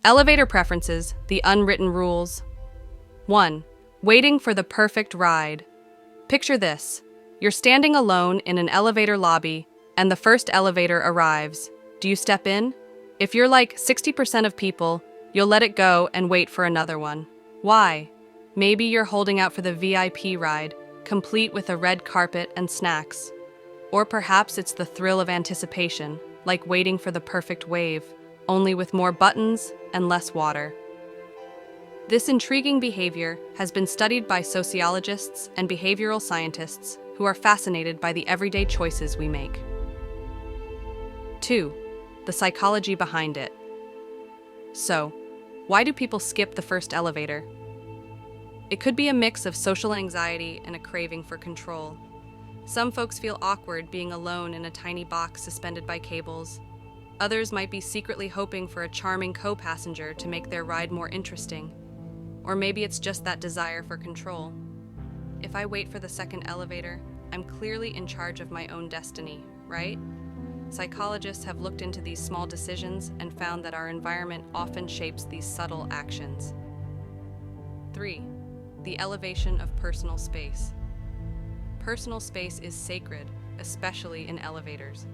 Elevator preferences, the unwritten rules. 1. Waiting for the perfect ride. Picture this. You're standing alone in an elevator lobby, and the first elevator arrives. Do you step in? If you're like 60% of people, you'll let it go and wait for another one. Why? Maybe you're holding out for the VIP ride, complete with a red carpet and snacks. Or perhaps it's the thrill of anticipation, like waiting for the perfect wave, only with more buttons and less water. This intriguing behavior has been studied by sociologists and behavioral scientists who are fascinated by the everyday choices we make. 2. The psychology behind it. So, why do people skip the first elevator? It could be a mix of social anxiety and a craving for control. Some folks feel awkward being alone in a tiny box suspended by cables. Others might be secretly hoping for a charming co-passenger to make their ride more interesting. Or maybe it's just that desire for control. If I wait for the second elevator, I'm clearly in charge of my own destiny, right? Psychologists have looked into these small decisions and found that our environment often shapes these subtle actions. 3. The elevation of personal space. Personal space is sacred, especially in elevators.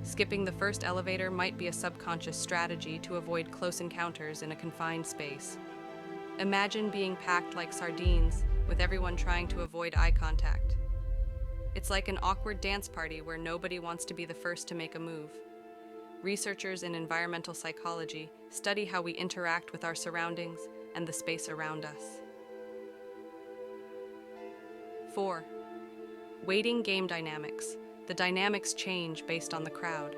Skipping the first elevator might be a subconscious strategy to avoid close encounters in a confined space. Imagine being packed like sardines, with everyone trying to avoid eye contact. It's like an awkward dance party where nobody wants to be the first to make a move. Researchers in environmental psychology study how we interact with our surroundings and the space around us. 4. Waiting game dynamics. The dynamics change based on the crowd.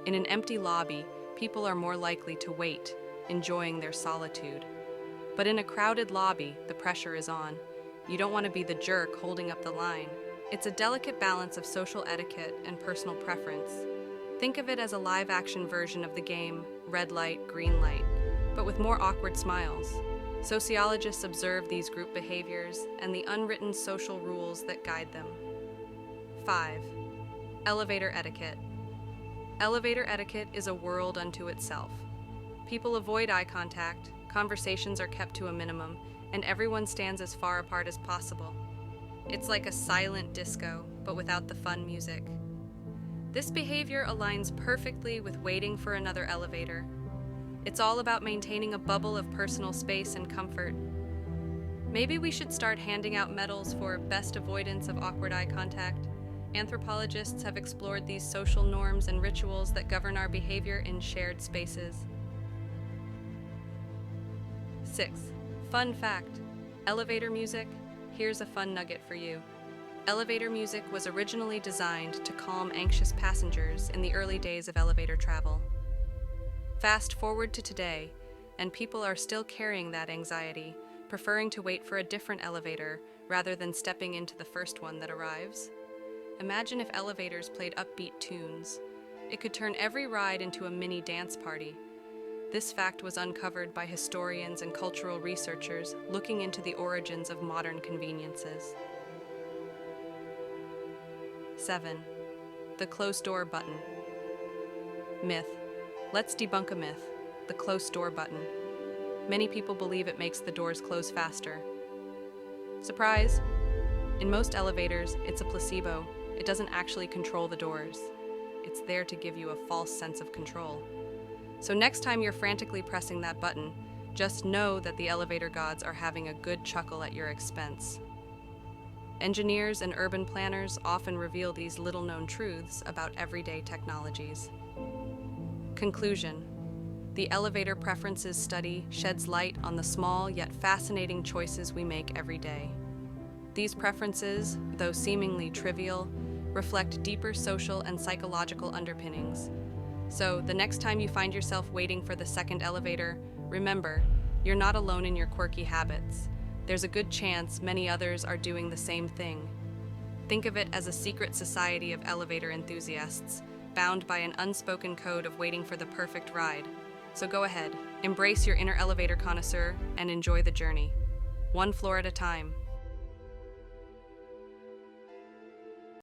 In an empty lobby, people are more likely to wait, enjoying their solitude. But in a crowded lobby, the pressure is on. You don't want to be the jerk holding up the line. It's a delicate balance of social etiquette and personal preference. Think of it as a live-action version of the game red light, green light, but with more awkward smiles. Sociologists observe these group behaviors and the unwritten social rules that guide them. 5. Elevator etiquette. Elevator etiquette is a world unto itself. People avoid eye contact, conversations are kept to a minimum, and everyone stands as far apart as possible. It's like a silent disco, but without the fun music. This behavior aligns perfectly with waiting for another elevator. It's all about maintaining a bubble of personal space and comfort. Maybe we should start handing out medals for best avoidance of awkward eye contact. Anthropologists have explored these social norms and rituals that govern our behavior in shared spaces. 6. Fun fact. Elevator music. Here's a fun nugget for you. Elevator music was originally designed to calm anxious passengers in the early days of elevator travel. Fast forward to today, and people are still carrying that anxiety, preferring to wait for a different elevator rather than stepping into the first one that arrives. Imagine if elevators played upbeat tunes. It could turn every ride into a mini dance party. This fact was uncovered by historians and cultural researchers looking into the origins of modern conveniences. 7. The close door button. Myth. Let's debunk a myth. The close door button. Many people believe it makes the doors close faster. Surprise! In most elevators, it's a placebo. It doesn't actually control the doors. It's there to give you a false sense of control. So next time you're frantically pressing that button, just know that the elevator gods are having a good chuckle at your expense. Engineers and urban planners often reveal these little-known truths about everyday technologies. Conclusion. The elevator preferences study sheds light on the small yet fascinating choices we make every day. These preferences, though seemingly trivial, reflect deeper social and psychological underpinnings. So, the next time you find yourself waiting for the second elevator, remember, you're not alone in your quirky habits. There's a good chance many others are doing the same thing. Think of it as a secret society of elevator enthusiasts, bound by an unspoken code of waiting for the perfect ride. So go ahead, embrace your inner elevator connoisseur, and enjoy the journey. One floor at a time.